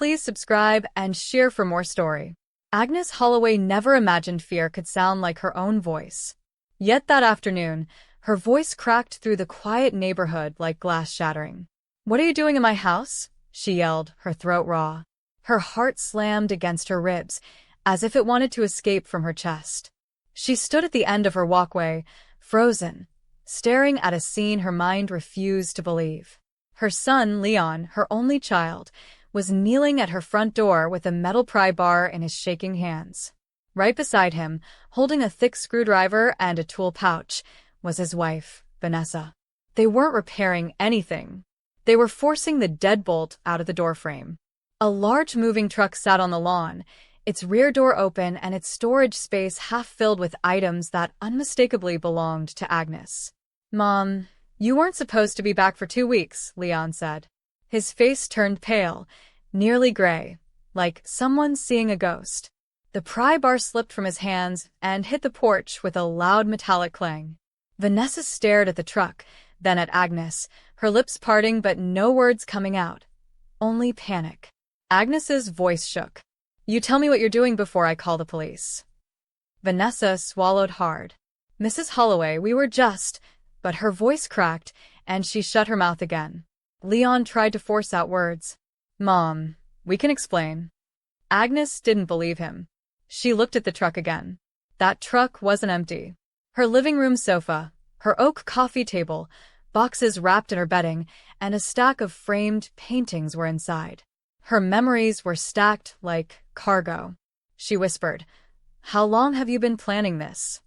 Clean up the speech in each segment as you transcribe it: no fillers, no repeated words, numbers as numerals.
Please subscribe and share for more story. Agnes Holloway never imagined fear could sound like her own voice. Yet that afternoon, her voice cracked through the quiet neighborhood like glass shattering. "What are you doing in my house?" she yelled, her throat raw. Her heart slammed against her ribs, as if it wanted to escape from her chest. She stood at the end of her walkway, frozen, staring at a scene her mind refused to believe. Her son, Leon, her only child, was kneeling at her front door with a metal pry bar in his shaking hands. Right beside him, holding a thick screwdriver and a tool pouch, was his wife, Vanessa. They weren't repairing anything. They were forcing the deadbolt out of the doorframe. A large moving truck sat on the lawn, its rear door open and its storage space half filled with items that unmistakably belonged to Agnes. "Mom, you weren't supposed to be back for 2 weeks," Leon said. His face turned pale, nearly gray, like someone seeing a ghost. The pry bar slipped from his hands and hit the porch with a loud metallic clang. Vanessa stared at the truck, then at Agnes, her lips parting but no words coming out. Only panic. Agnes's voice shook. "You tell me what you're doing before I call the police." Vanessa swallowed hard. "Mrs. Holloway, we were just—" But her voice cracked, and she shut her mouth again. Leon tried to force out words. "Mom, we can explain." Agnes didn't believe him. She looked at the truck again. That truck wasn't empty. Her living room sofa, her oak coffee table, boxes wrapped in her bedding, and a stack of framed paintings were inside. Her memories were stacked like cargo. She whispered, "How long have you been planning this?"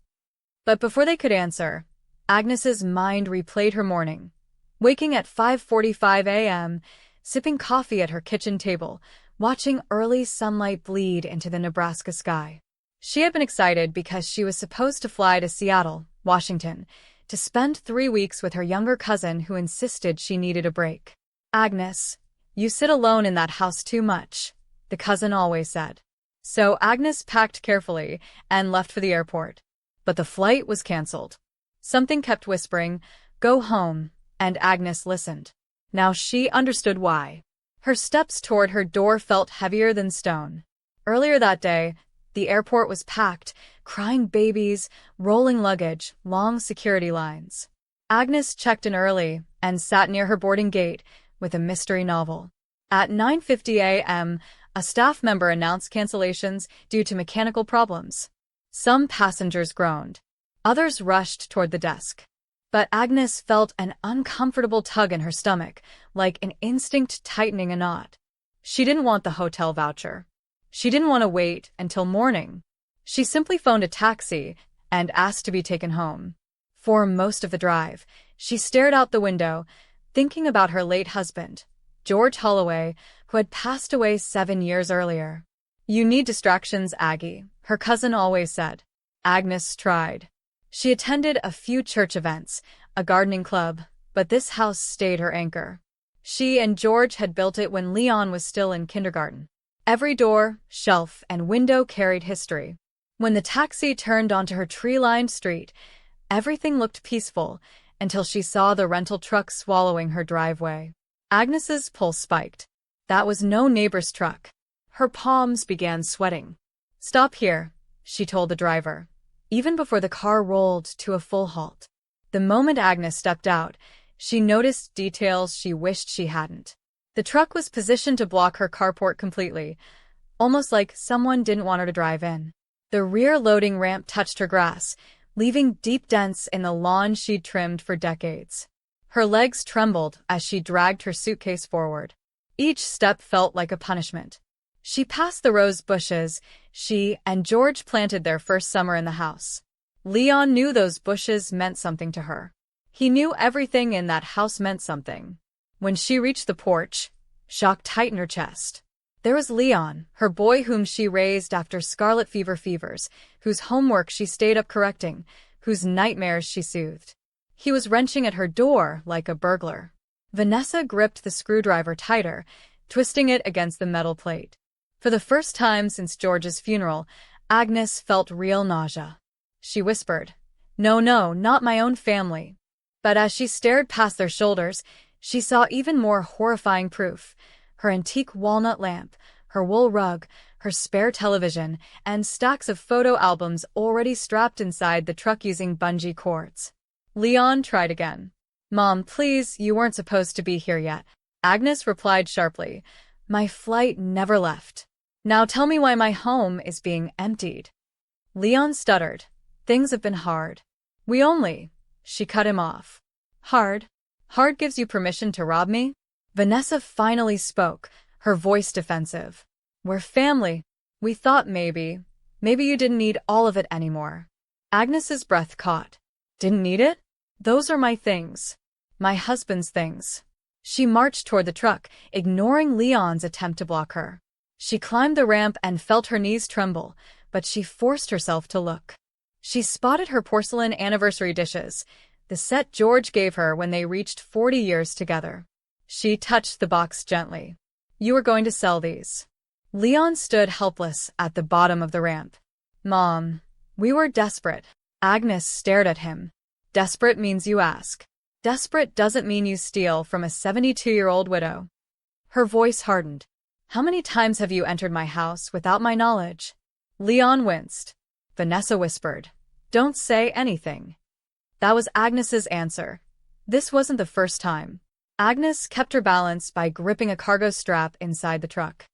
But before they could answer, Agnes's mind replayed her morning. Waking at 5:45 a.m., sipping coffee at her kitchen table, watching early sunlight bleed into the Nebraska sky. She had been excited because she was supposed to fly to Seattle, Washington, to spend 3 weeks with her younger cousin who insisted she needed a break. "Agnes, you sit alone in that house too much," the cousin always said. So Agnes packed carefully and left for the airport. But the flight was canceled. Something kept whispering, "Go home," and Agnes listened. Now she understood why. Her steps toward her door felt heavier than stone. Earlier that day, the airport was packed, crying babies, rolling luggage, long security lines. Agnes checked in early and sat near her boarding gate with a mystery novel. At 9:50 a.m., a staff member announced cancellations due to mechanical problems. Some passengers groaned. Others rushed toward the desk. But Agnes felt an uncomfortable tug in her stomach, like an instinct tightening a knot. She didn't want the hotel voucher. She didn't want to wait until morning. She simply phoned a taxi and asked to be taken home. For most of the drive, she stared out the window, thinking about her late husband, George Holloway, who had passed away 7 years earlier. "You need distractions, Aggie," her cousin always said. Agnes tried. She attended a few church events, a gardening club, but this house stayed her anchor. She and George had built it when Leon was still in kindergarten. Every door, shelf, and window carried history. When the taxi turned onto her tree-lined street, everything looked peaceful until she saw the rental truck swallowing her driveway. Agnes's pulse spiked. That was no neighbor's truck. Her palms began sweating. "Stop here," she told the driver, even before the car rolled to a full halt. The moment Agnes stepped out, she noticed details she wished she hadn't. The truck was positioned to block her carport completely, almost like someone didn't want her to drive in. The rear loading ramp touched her grass, leaving deep dents in the lawn she'd trimmed for decades. Her legs trembled as she dragged her suitcase forward. Each step felt like a punishment. She passed the rose bushes she and George planted their first summer in the house. Leon knew those bushes meant something to her. He knew everything in that house meant something. When she reached the porch, shock tightened her chest. There was Leon, her boy whom she raised after scarlet fever fevers, whose homework she stayed up correcting, whose nightmares she soothed. He was wrenching at her door like a burglar. Vanessa gripped the screwdriver tighter, twisting it against the metal plate. For the first time since George's funeral, Agnes felt real nausea. She whispered, "No, no, not my own family." But as she stared past their shoulders, she saw even more horrifying proof. Her antique walnut lamp, her wool rug, her spare television, and stacks of photo albums already strapped inside the truck using bungee cords. Leon tried again. "Mom, please, you weren't supposed to be here yet." Agnes replied sharply, "My flight never left. Now tell me why my home is being emptied." Leon stuttered. "Things have been hard. She cut him off. "Hard? Hard gives you permission to rob me?" Vanessa finally spoke, her voice defensive. "We're family. We thought maybe you didn't need all of it anymore." Agnes's breath caught. "Didn't need it? Those are my things. My husband's things." She marched toward the truck, ignoring Leon's attempt to block her. She climbed the ramp and felt her knees tremble, but she forced herself to look. She spotted her porcelain anniversary dishes, the set George gave her when they reached 40 years together. She touched the box gently. "You were going to sell these." Leon stood helpless at the bottom of the ramp. "Mom, we were desperate." Agnes stared at him. "Desperate means you ask. Desperate doesn't mean you steal from a 72-year-old widow." Her voice hardened. "How many times have you entered my house without my knowledge?" Leon winced. Vanessa whispered, "Don't say anything." That was Agnes's answer. This wasn't the first time. Agnes kept her balance by gripping a cargo strap inside the truck.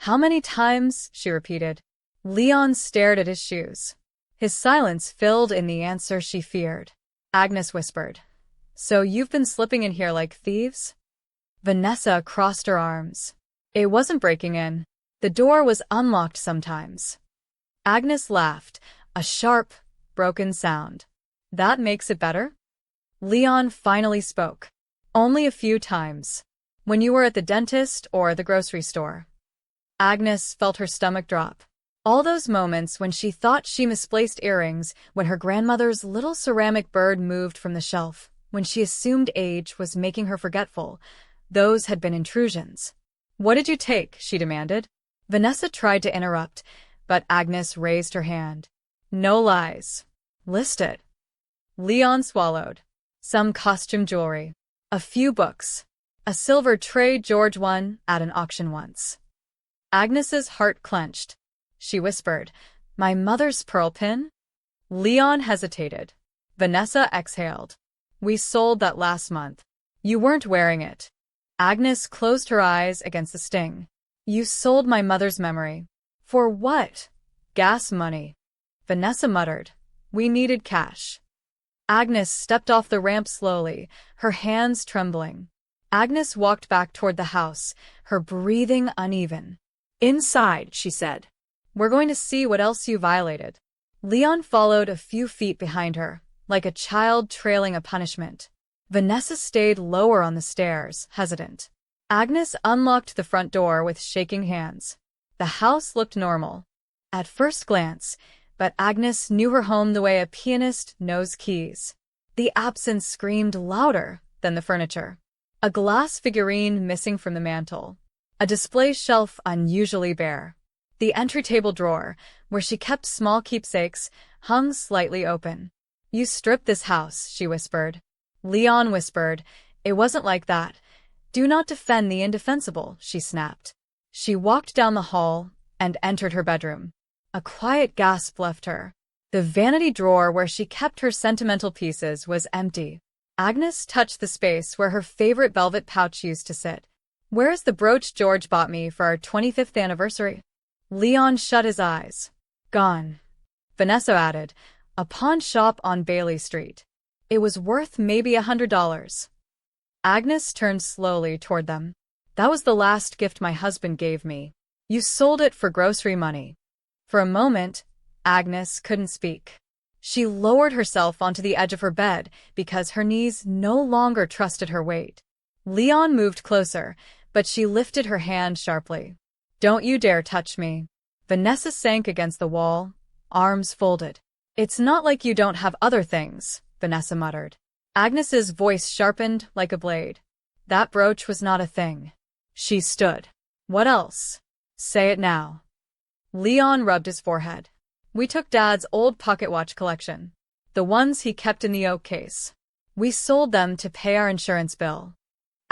"How many times?" she repeated. Leon stared at his shoes. His silence filled in the answer she feared. Agnes whispered, "So you've been slipping in here like thieves?" Vanessa crossed her arms. "It wasn't breaking in. The door was unlocked sometimes." Agnes laughed, a sharp, broken sound. "That makes it better?" Leon finally spoke. "Only a few times. When you were at the dentist or the grocery store." Agnes felt her stomach drop. All those moments when she thought she misplaced earrings, when her grandmother's little ceramic bird moved from the shelf, when she assumed age was making her forgetful, those had been intrusions. "What did you take?" she demanded. Vanessa tried to interrupt, but Agnes raised her hand. "No lies. List it." Leon swallowed. "Some costume jewelry. A few books. A silver tray George won at an auction once." Agnes's heart clenched. She whispered, "My mother's pearl pin?" Leon hesitated. Vanessa exhaled. "We sold that last month. You weren't wearing it." Agnes closed her eyes against the sting. "You sold my mother's memory." "For what?" "Gas money." Vanessa muttered. "We needed cash." Agnes stepped off the ramp slowly, her hands trembling. Agnes walked back toward the house, her breathing uneven. "Inside," she said. "We're going to see what else you violated." Leon followed a few feet behind her, like a child trailing a punishment. Vanessa stayed lower on the stairs, hesitant. Agnes unlocked the front door with shaking hands. The house looked normal at first glance, but Agnes knew her home the way a pianist knows keys. The absence screamed louder than the furniture. A glass figurine missing from the mantel. A display shelf unusually bare. The entry table drawer, where she kept small keepsakes, hung slightly open. "You stripped this house," she whispered. Leon whispered, "It wasn't like that." "Do not defend the indefensible," she snapped. She walked down the hall and entered her bedroom. A quiet gasp left her. The vanity drawer where she kept her sentimental pieces was empty. Agnes touched the space where her favorite velvet pouch used to sit. "Where is the brooch George bought me for our 25th anniversary?" Leon shut his eyes. "Gone." Vanessa added, "A pawn shop on Bailey Street. It was worth maybe $100. Agnes turned slowly toward them. "That was the last gift my husband gave me. You sold it for grocery money." For a moment, Agnes couldn't speak. She lowered herself onto the edge of her bed because her knees no longer trusted her weight. Leon moved closer, but she lifted her hand sharply. "Don't you dare touch me." Vanessa sank against the wall, arms folded. "It's not like you don't have other things," Vanessa muttered. Agnes's voice sharpened like a blade. "That brooch was not a thing." She stood. "What else? Say it now." Leon rubbed his forehead. "We took Dad's old pocket watch collection. The ones he kept in the oak case. We sold them to pay our insurance bill."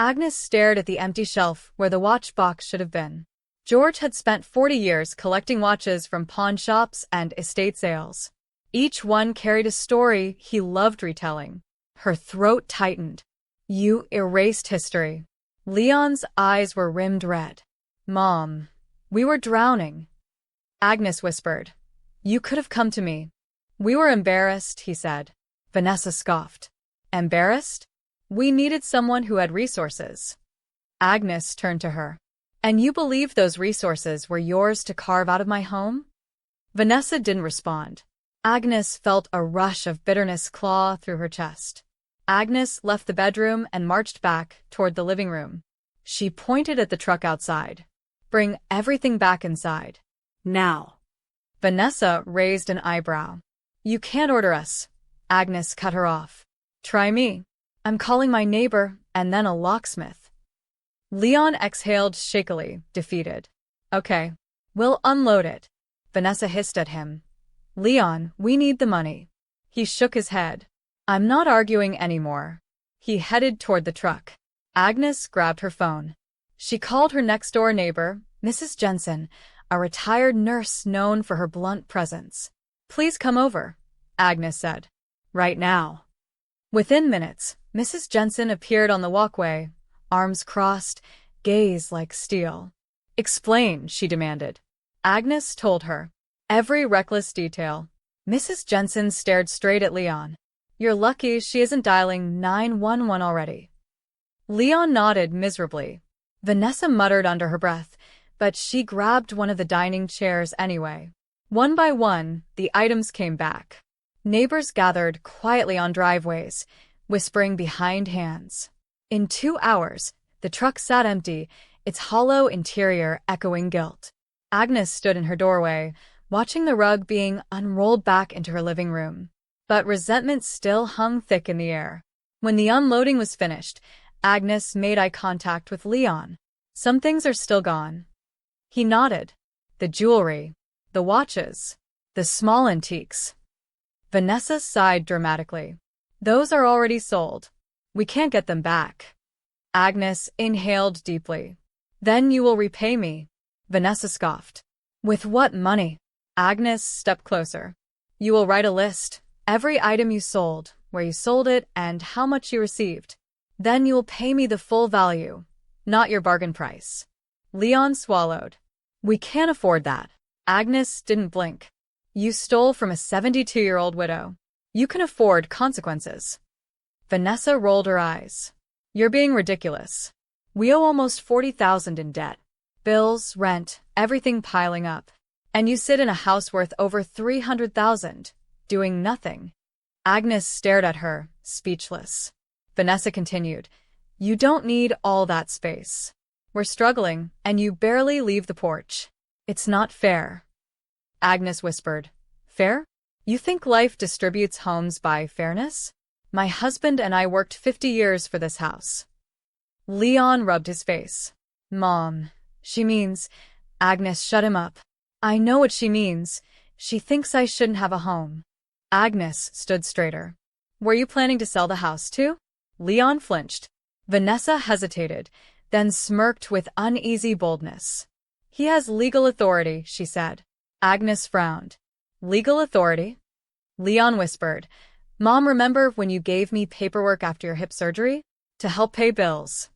Agnes stared at the empty shelf where the watch box should have been. George had spent 40 years collecting watches from pawn shops and estate sales. Each one carried a story he loved retelling. Her throat tightened. You erased history. Leon's eyes were rimmed red. Mom, we were drowning. Agnes whispered. You could have come to me. We were embarrassed, he said. Vanessa scoffed. Embarrassed? We needed someone who had resources. Agnes turned to her. And you believed those resources were yours to carve out of my home? Vanessa didn't respond. Agnes felt a rush of bitterness claw through her chest. Agnes left the bedroom and marched back toward the living room. She pointed at the truck outside. Bring everything back inside. Now. Vanessa raised an eyebrow. You can't order us. Agnes cut her off. Try me. I'm calling my neighbor and then a locksmith. Leon exhaled shakily, defeated. Okay. We'll unload it. Vanessa hissed at him. Leon, we need the money. He shook his head. I'm not arguing anymore. He headed toward the truck. Agnes grabbed her phone. She called her next-door neighbor, Mrs. Jensen, a retired nurse known for her blunt presence. Please come over, Agnes said. Right now. Within minutes, Mrs. Jensen appeared on the walkway, arms crossed, gaze like steel. Explain, she demanded. Agnes told her. Every reckless detail. Mrs. Jensen stared straight at Leon. You're lucky she isn't dialing 911 already. Leon nodded miserably. Vanessa muttered under her breath, but she grabbed one of the dining chairs anyway. One by one, the items came back. Neighbors gathered quietly on driveways, whispering behind hands. In 2 hours, the truck sat empty, its hollow interior echoing guilt. Agnes stood in her doorway, watching the rug being unrolled back into her living room. But resentment still hung thick in the air. When the unloading was finished, Agnes made eye contact with Leon. Some things are still gone. He nodded. The jewelry, the watches, the small antiques. Vanessa sighed dramatically. Those are already sold. We can't get them back. Agnes inhaled deeply. Then you will repay me. Vanessa scoffed. With what money? Agnes stepped closer. You will write a list. Every item you sold, where you sold it, and how much you received. Then you will pay me the full value, not your bargain price. Leon swallowed. We can't afford that. Agnes didn't blink. You stole from a 72-year-old widow. You can afford consequences. Vanessa rolled her eyes. You're being ridiculous. We owe almost $40,000 in debt. Bills, rent, everything piling up. And you sit in a house worth over $300,000. Doing nothing. Agnes stared at her, speechless. Vanessa continued, You don't need all that space. We're struggling, and you barely leave the porch. It's not fair. Agnes whispered, Fair? You think life distributes homes by fairness? My husband and I worked 50 years for this house. Leon rubbed his face. Mom, she means... Agnes shut him up. I know what she means. She thinks I shouldn't have a home. Agnes stood straighter. Were you planning to sell the house too? Leon flinched. Vanessa hesitated, then smirked with uneasy boldness. He has legal authority, she said. Agnes frowned. Legal authority? Leon whispered. Mom, remember when you gave me paperwork after your hip surgery? To help pay bills.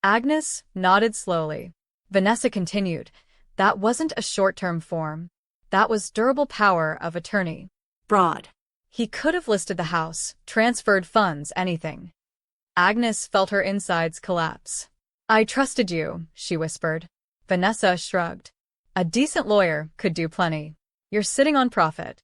Agnes nodded slowly. Vanessa continued. That wasn't a short-term form. That was durable power of attorney. Broad. He could have listed the house, transferred funds, anything. Agnes felt her insides collapse. I trusted you, she whispered. Vanessa shrugged. A decent lawyer could do plenty. You're sitting on profit.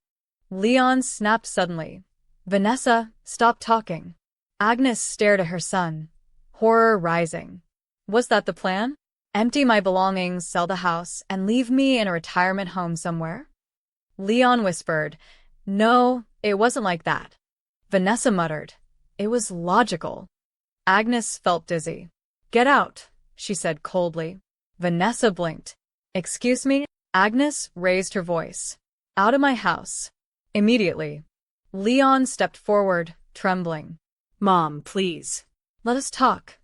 Leon snapped suddenly. Vanessa, stop talking. Agnes stared at her son, horror rising. Was that the plan? Empty my belongings, sell the house, and leave me in a retirement home somewhere? Leon whispered. No, it wasn't like that. Vanessa muttered. It was logical. Agnes felt dizzy. Get out, she said coldly. Vanessa blinked. Excuse me? Agnes raised her voice. Out of my house. Immediately. Leon stepped forward, trembling. Mom, please. Let us talk.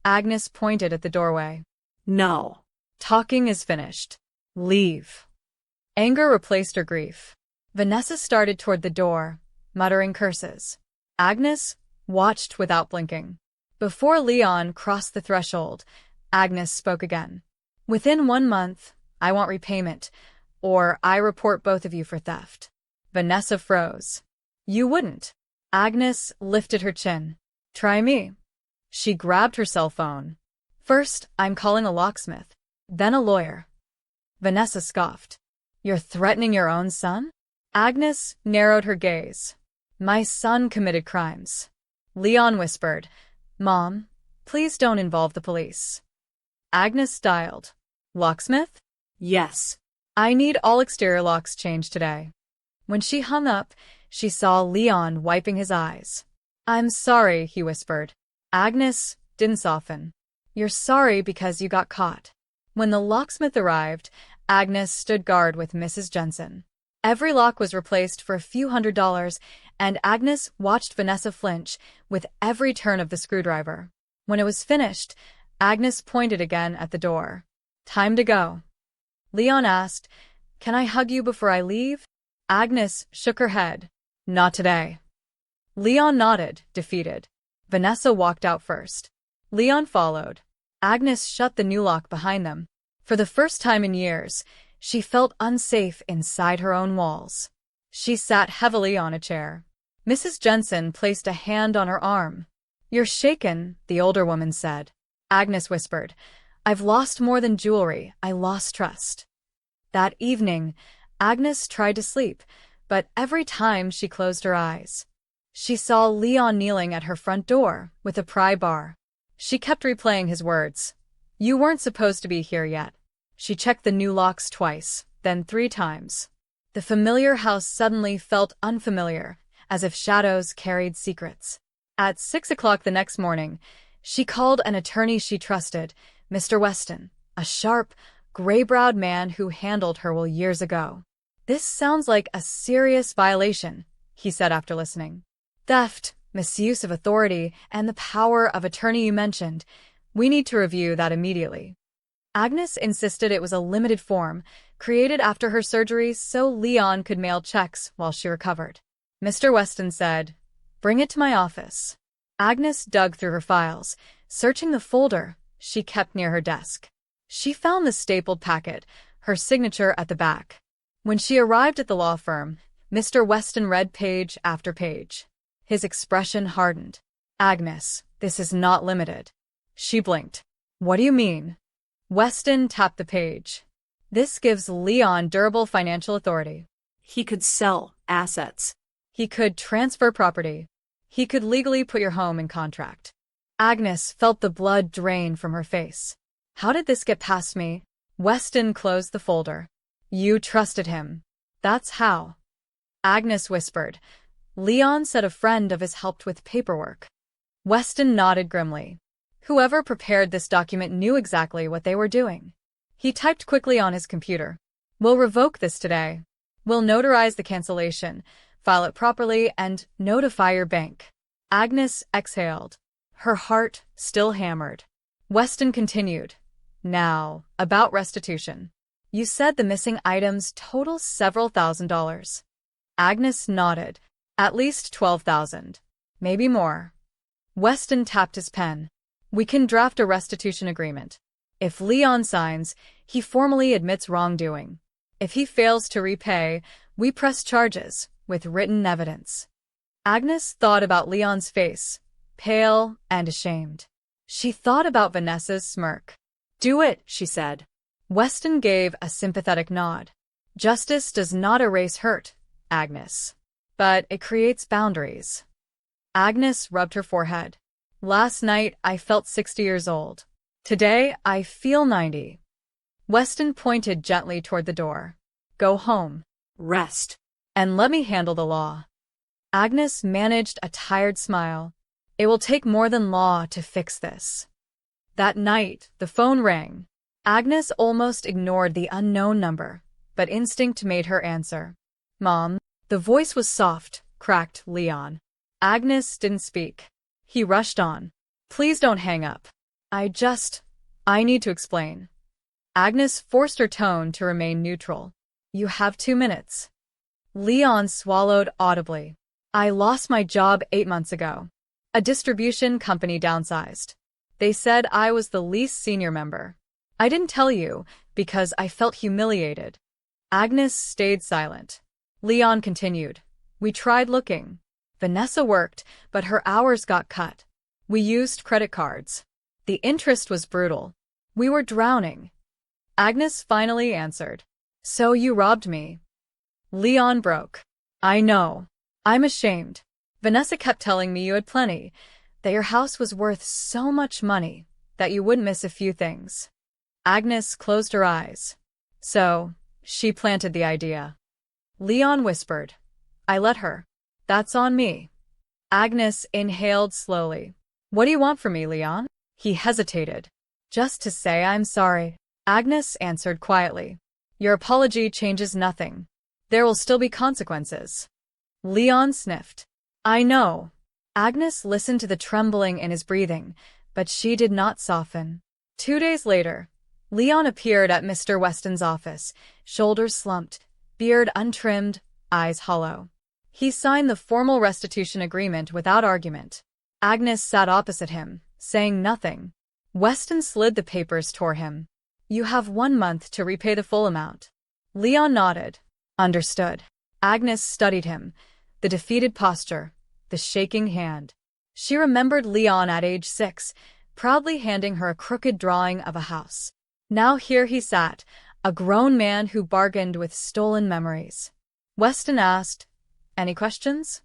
Agnes pointed at the doorway. No. Talking is finished. Leave. Anger replaced her grief. Vanessa started toward the door, muttering curses. Agnes watched without blinking. Before Leon crossed the threshold, Agnes spoke again. Within 1 month, I want repayment, or I report both of you for theft. Vanessa froze. You wouldn't. Agnes lifted her chin. Try me. She grabbed her cell phone. First, I'm calling a locksmith, then a lawyer. Vanessa scoffed. You're threatening your own son? Agnes narrowed her gaze. My son committed crimes. Leon whispered, Mom, please don't involve the police. Agnes dialed. Locksmith? Yes. I need all exterior locks changed today. When she hung up, she saw Leon wiping his eyes. I'm sorry, he whispered. Agnes didn't soften. You're sorry because you got caught. When the locksmith arrived, Agnes stood guard with Mrs. Jensen. Every lock was replaced for a few $100s, and Agnes watched Vanessa flinch with every turn of the screwdriver. When it was finished, Agnes pointed again at the door. Time to go. Leon asked, Can I hug you before I leave? Agnes shook her head. Not today. Leon nodded, defeated. Vanessa walked out first. Leon followed. Agnes shut the new lock behind them. For the first time in years, she felt unsafe inside her own walls. She sat heavily on a chair. Mrs. Jensen placed a hand on her arm. You're shaken, the older woman said. Agnes whispered, I've lost more than jewelry, I lost trust. That evening, Agnes tried to sleep, but every time she closed her eyes, she saw Leon kneeling at her front door with a pry bar. She kept replaying his words. You weren't supposed to be here yet. She checked the new locks twice, then 3 times. The familiar house suddenly felt unfamiliar, as if shadows carried secrets. At 6 o'clock the next morning, she called an attorney she trusted, Mr. Weston, a sharp, gray-browed man who handled her will years ago. This sounds like a serious violation, he said after listening. Theft, misuse of authority, and the power of attorney you mentioned. We need to review that immediately. Agnes insisted it was a limited form, created after her surgery so Leon could mail checks while she recovered. Mr. Weston said, Bring it to my office. Agnes dug through her files, searching the folder she kept near her desk. She found the stapled packet, her signature at the back. When she arrived at the law firm, Mr. Weston read page after page. His expression hardened. Agnes, this is not limited. She blinked. What do you mean? Weston tapped the page. This gives Leon durable financial authority. He could sell assets. He could transfer property. He could legally put your home in contract. Agnes felt the blood drain from her face. How did this get past me? Weston closed the folder. You trusted him. That's how. Agnes whispered. Leon said a friend of his helped with paperwork. Weston nodded grimly. Whoever prepared this document knew exactly what they were doing. He typed quickly on his computer. We'll revoke this today. We'll notarize the cancellation, file it properly, and notify your bank. Agnes exhaled. Her heart still hammered. Weston continued. Now, about restitution. You said the missing items total several $1,000s. Agnes nodded. At least 12,000. Maybe more. Weston tapped his pen. We can draft a restitution agreement. If Leon signs, he formally admits wrongdoing. If he fails to repay, we press charges with written evidence. Agnes thought about Leon's face, pale and ashamed. She thought about Vanessa's smirk. Do it, she said. Weston gave a sympathetic nod. Justice does not erase hurt, Agnes. But it creates boundaries. Agnes rubbed her forehead. Last night, I felt 60 years old. Today, I feel 90. Weston pointed gently toward the door. Go home. Rest. And let me handle the law. Agnes managed a tired smile. It will take more than law to fix this. That night, the phone rang. Agnes almost ignored the unknown number, but instinct made her answer. Mom. The voice was soft, cracked Leon. Agnes didn't speak. He rushed on. Please don't hang up. I need to explain. Agnes forced her tone to remain neutral. You have 2 minutes. Leon swallowed audibly. I lost my job 8 months ago. A distribution company downsized. They said I was the least senior member. I didn't tell you because I felt humiliated. Agnes stayed silent. Leon continued. We tried looking. Vanessa worked, but her hours got cut. We used credit cards. The interest was brutal. We were drowning. Agnes finally answered. So you robbed me. Leon broke. I know. I'm ashamed. Vanessa kept telling me you had plenty, that your house was worth so much money that you wouldn't miss a few things. Agnes closed her eyes. So, she planted the idea. Leon whispered. I let her. That's on me. Agnes inhaled slowly. What do you want from me, Leon? He hesitated. Just to say I'm sorry. Agnes answered quietly. Your apology changes nothing. There will still be consequences. Leon sniffed. I know. Agnes listened to the trembling in his breathing, but she did not soften. 2 days later, Leon appeared at Mr. Weston's office, shoulders slumped, beard untrimmed, eyes hollow. He signed the formal restitution agreement without argument. Agnes sat opposite him, saying nothing. Weston slid the papers toward him. You have 1 month to repay the full amount. Leon nodded. Understood. Agnes studied him, the defeated posture, the shaking hand. She remembered Leon at age 6, proudly handing her a crooked drawing of a house. Now here he sat, a grown man who bargained with stolen memories. Weston asked, Any questions?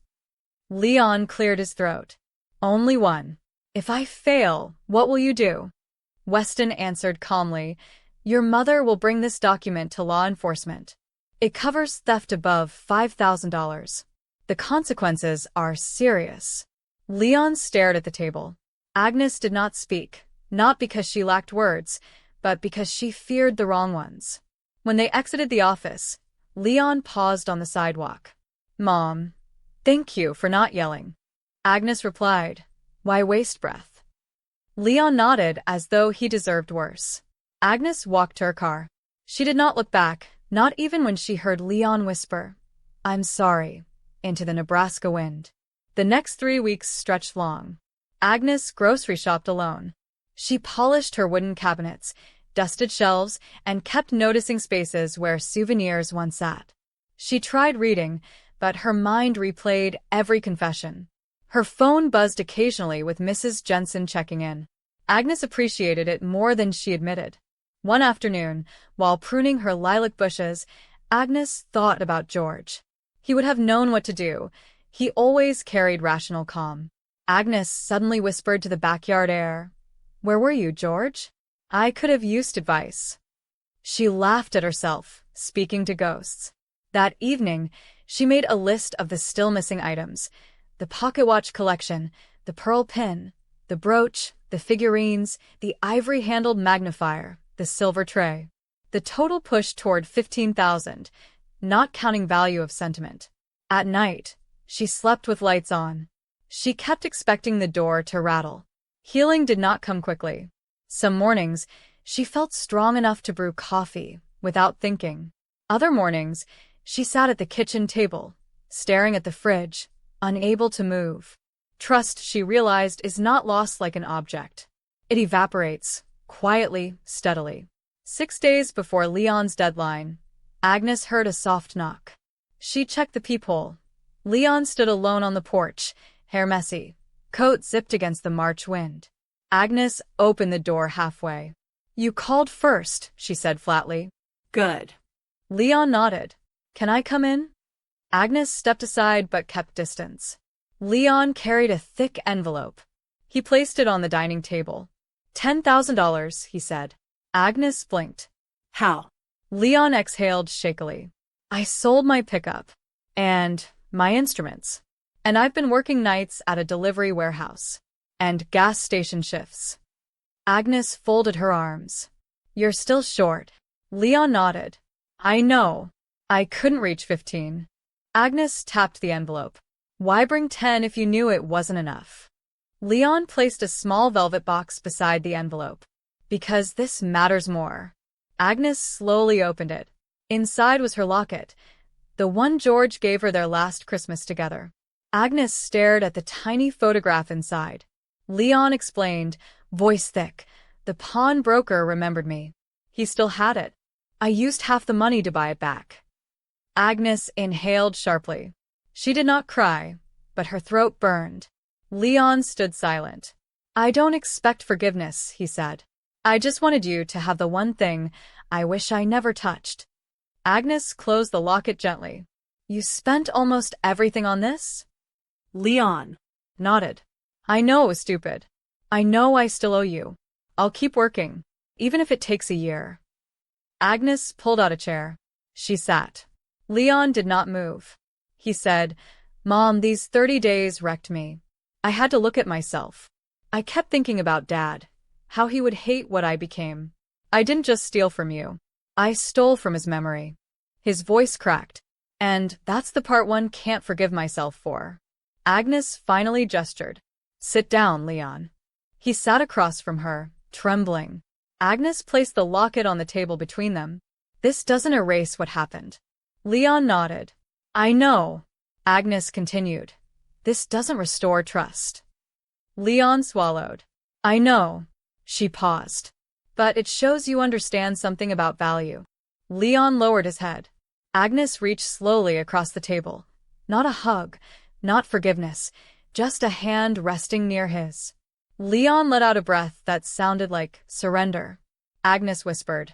Leon cleared his throat. Only one. If I fail, what will you do? Weston answered calmly, Your mother will bring this document to law enforcement. It covers theft above $5,000. The consequences are serious. Leon stared at the table. Agnes did not speak, not because she lacked words, but because she feared the wrong ones. When they exited the office, Leon paused on the sidewalk. Mom, thank you for not yelling. Agnes replied, Why waste breath? Leon nodded as though he deserved worse. Agnes walked to her car. She did not look back, not even when she heard Leon whisper, I'm sorry, into the Nebraska wind. The next 3 weeks stretched long. Agnes grocery shopped alone. She polished her wooden cabinets, dusted shelves, and kept noticing spaces where souvenirs once sat. She tried reading, but her mind replayed every confession. Her phone buzzed occasionally with Mrs. Jensen checking in. Agnes appreciated it more than she admitted. One afternoon, while pruning her lilac bushes, Agnes thought about George. He would have known what to do. He always carried rational calm. Agnes suddenly whispered to the backyard air, Where were you, George? I could have used advice. She laughed at herself, speaking to ghosts. That evening, she made a list of the still missing items: the pocket watch collection, the pearl pin, the brooch, the figurines, the ivory-handled magnifier, the silver tray. The total pushed toward $15,000, not counting value of sentiment. At night, she slept with lights on. She kept expecting the door to rattle. Healing did not come quickly. Some mornings, she felt strong enough to brew coffee without thinking. Other mornings, she sat at the kitchen table, staring at the fridge, unable to move. Trust, she realized, is not lost like an object. It evaporates, quietly, steadily. 6 days before Leon's deadline, Agnes heard a soft knock. She checked the peephole. Leon stood alone on the porch, hair messy, coat zipped against the March wind. Agnes opened the door halfway. You called first, she said flatly. Good. Leon nodded. Can I come in? Agnes stepped aside but kept distance. Leon carried a thick envelope. He placed it on the dining table. $10,000, he said. Agnes blinked. How? Leon exhaled shakily. I sold my pickup. And my instruments. And I've been working nights at a delivery warehouse. And gas station shifts. Agnes folded her arms. You're still short. Leon nodded. I know. I couldn't reach 15. Agnes tapped the envelope. Why bring 10 if you knew it wasn't enough? Leon placed a small velvet box beside the envelope. Because this matters more. Agnes slowly opened it. Inside was her locket, the one George gave her their last Christmas together. Agnes stared at the tiny photograph inside. Leon explained, voice thick, the pawnbroker remembered me. He still had it. I used half the money to buy it back. Agnes inhaled sharply. She did not cry, but her throat burned. Leon stood silent. I don't expect forgiveness, he said. I just wanted you to have the one thing I wish I never touched. Agnes closed the locket gently. You spent almost everything on this? Leon Nodded. I know it was stupid. I know I still owe you. I'll keep working, even if it takes a year. Agnes pulled out a chair. She sat. Leon did not move. He said, Mom, these 30 days wrecked me. I had to look at myself. I kept thinking about Dad, how he would hate what I became. I didn't just steal from you. I stole from his memory. His voice cracked. And that's the part one can't forgive myself for. Agnes finally gestured. Sit down, Leon. He sat across from her, trembling. Agnes placed the locket on the table between them. This doesn't erase what happened. Leon nodded. I know. Agnes continued. This doesn't restore trust. Leon swallowed. I know. She paused. But it shows you understand something about value. Leon lowered his head. Agnes reached slowly across the table. Not a hug, not forgiveness, just a hand resting near his. Leon let out a breath that sounded like surrender. Agnes whispered,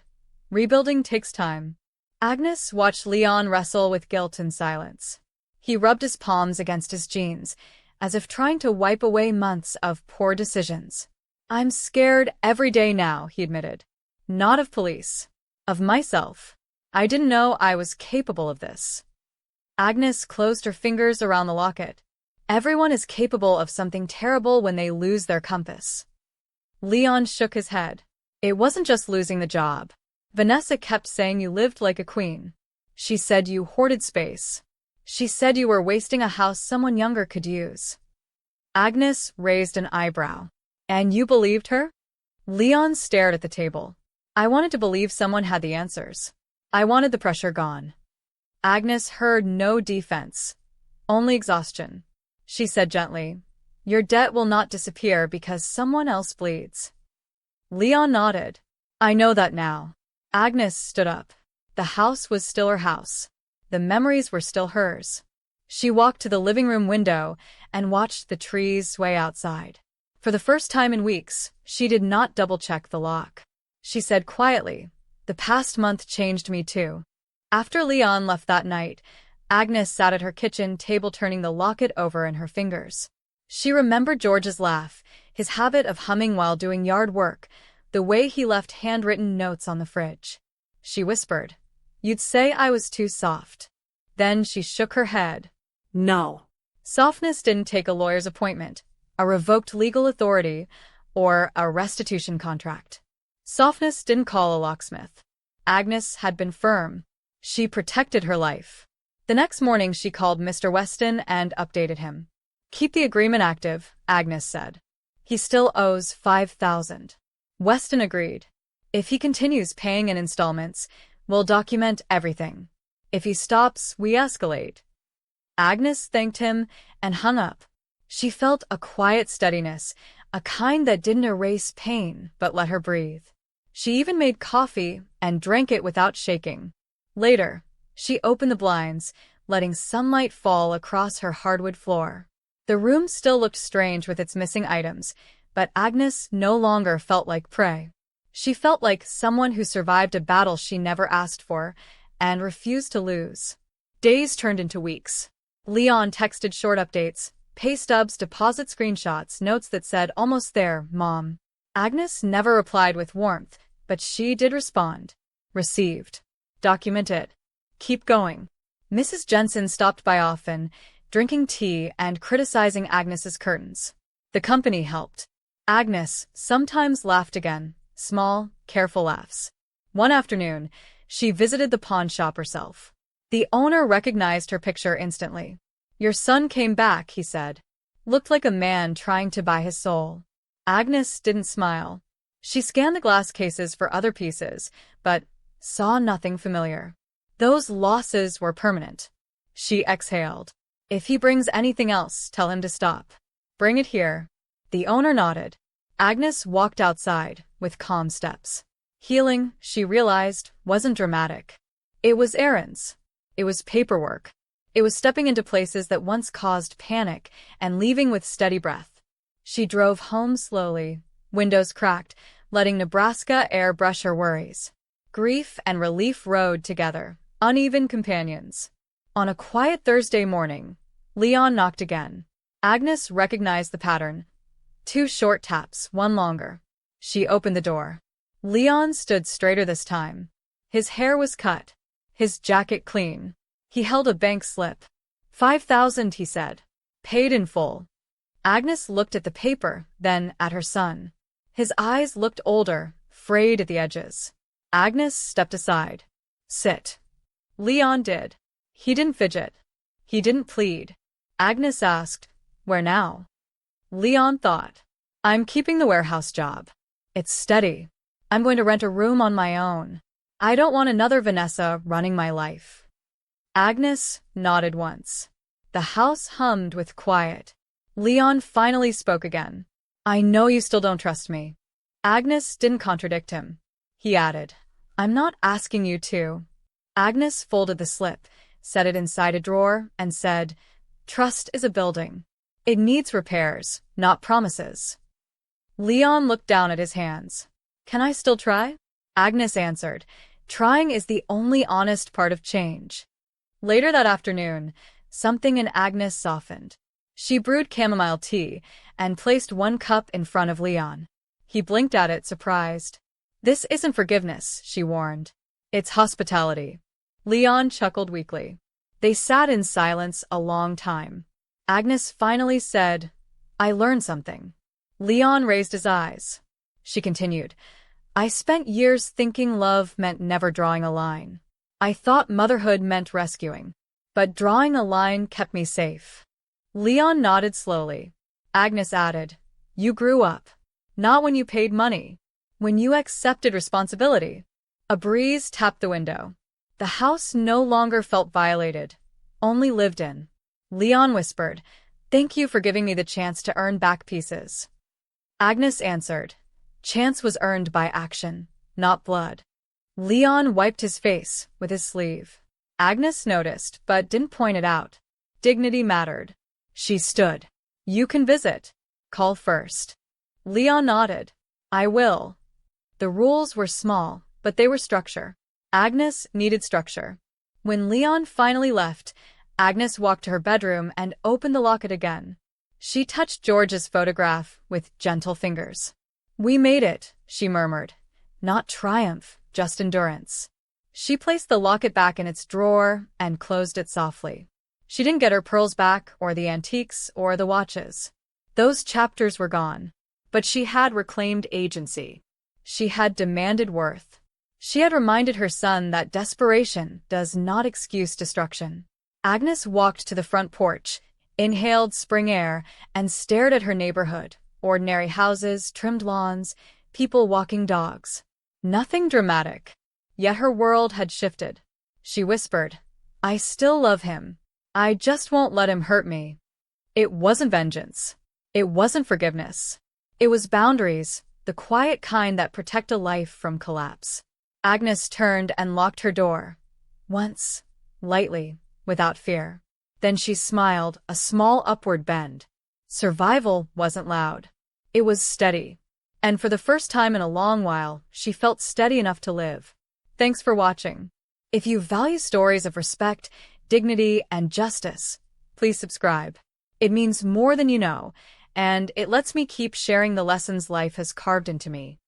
rebuilding takes time. Agnes watched Leon wrestle with guilt in silence. He rubbed his palms against his jeans, as if trying to wipe away months of poor decisions. I'm scared every day now, he admitted. Not of police. Of myself. I didn't know I was capable of this. Agnes closed her fingers around the locket. Everyone is capable of something terrible when they lose their compass. Leon shook his head. It wasn't just losing the job. Vanessa kept saying you lived like a queen. She said you hoarded space. She said you were wasting a house someone younger could use. Agnes raised an eyebrow. And you believed her? Leon stared at the table. I wanted to believe someone had the answers. I wanted the pressure gone. Agnes heard no defense, only exhaustion. She said gently, your debt will not disappear because someone else bleeds. Leon nodded. I know that now. Agnes stood up. The house was still her house. The memories were still hers. She walked to the living room window and watched the trees sway outside. For the first time in weeks, she did not double-check the lock. She said quietly, the past month changed me too. After Leon left that night, Agnes sat at her kitchen table turning the locket over in her fingers. She remembered George's laugh, his habit of humming while doing yard work, the way he left handwritten notes on the fridge. She whispered, you'd say I was too soft. Then she shook her head. No. Softness didn't take a lawyer's appointment, a revoked legal authority, or a restitution contract. Softness didn't call a locksmith. Agnes had been firm. She protected her life. The next morning she called Mr. Weston and updated him. Keep the agreement active, Agnes said. He still owes $5,000. Weston agreed. If he continues paying in installments, we'll document everything. If he stops, we escalate. Agnes thanked him and hung up. She felt a quiet steadiness, a kind that didn't erase pain but let her breathe. She even made coffee and drank it without shaking. Later, she opened the blinds, letting sunlight fall across her hardwood floor. The room still looked strange with its missing items, but Agnes no longer felt like prey. She felt like someone who survived a battle she never asked for and refused to lose. Days turned into weeks. Leon texted short updates, pay stubs, deposit screenshots, notes that said, almost there, Mom. Agnes never replied with warmth, but she did respond. Received. Document it. Keep going. Mrs. Jensen stopped by often, drinking tea and criticizing Agnes's curtains. The company helped. Agnes sometimes laughed again, small, careful laughs. One afternoon, she visited the pawn shop herself. The owner recognized her picture instantly. Your son came back, he said. Looked like a man trying to buy his soul. Agnes didn't smile. She scanned the glass cases for other pieces, but saw nothing familiar. Those losses were permanent. She exhaled. If he brings anything else, tell him to stop. Bring it here. The owner nodded. Agnes walked outside, with calm steps. Healing, she realized, wasn't dramatic. It was errands. It was paperwork. It was stepping into places that once caused panic and leaving with steady breath. She drove home slowly, windows cracked, letting Nebraska air brush her worries. Grief and relief rode together, uneven companions. On a quiet Thursday morning, Leon knocked again. Agnes recognized the pattern. 2 short taps, 1 longer. She opened the door. Leon stood straighter this time. His hair was cut, his jacket clean. He held a bank slip. 5,000, he said. Paid in full. Agnes looked at the paper, then at her son. His eyes looked older, frayed at the edges. Agnes stepped aside. Sit. Leon did. He didn't fidget. He didn't plead. Agnes asked, where now? Leon thought. I'm keeping the warehouse job. It's steady. I'm going to rent a room on my own. I don't want another Vanessa running my life. Agnes nodded once. The house hummed with quiet. Leon finally spoke again. I know you still don't trust me. Agnes didn't contradict him. He added, I'm not asking you to. Agnes folded the slip, set it inside a drawer, and said, Trust is a building. It needs repairs, not promises. Leon looked down at his hands. Can I still try? Agnes answered, Trying is the only honest part of change. Later that afternoon, something in Agnes softened. She brewed chamomile tea and placed 1 cup in front of Leon. He blinked at it, surprised. This isn't forgiveness, she warned. It's hospitality. Leon chuckled weakly. They sat in silence a long time. Agnes finally said, I learned something. Leon raised his eyes. She continued, I spent years thinking love meant never drawing a line. I thought motherhood meant rescuing. But drawing a line kept me safe. Leon nodded slowly. Agnes added, You grew up. Not when you paid money. When you accepted responsibility. A breeze tapped the window. The house no longer felt violated, only lived in. Leon whispered, Thank you for giving me the chance to earn back pieces. Agnes answered, Chance was earned by action, not blood. Leon wiped his face with his sleeve. Agnes noticed, but didn't point it out. Dignity mattered. She stood. You can visit. Call first. Leon nodded. I will. The rules were small, but they were structure. Agnes needed structure. When Leon finally left, Agnes walked to her bedroom and opened the locket again. She touched George's photograph with gentle fingers. We made it, she murmured. Not triumph, just endurance. She placed the locket back in its drawer and closed it softly. She didn't get her pearls back, or the antiques, or the watches. Those chapters were gone. But she had reclaimed agency. She had demanded worth. She had reminded her son that desperation does not excuse destruction. Agnes walked to the front porch, inhaled spring air, and stared at her neighborhood. Ordinary houses, trimmed lawns, people walking dogs. Nothing dramatic. Yet her world had shifted. She whispered, I still love him. I just won't let him hurt me. It wasn't vengeance. It wasn't forgiveness. It was boundaries, the quiet kind that protect a life from collapse. Agnes turned and locked her door. Once, lightly, without fear. Then she smiled, a small upward bend. Survival wasn't loud. It was steady. And for the first time in a long while, she felt steady enough to live. Thanks for watching. If you value stories of respect, dignity, and justice, please subscribe. It means more than you know, and it lets me keep sharing the lessons life has carved into me.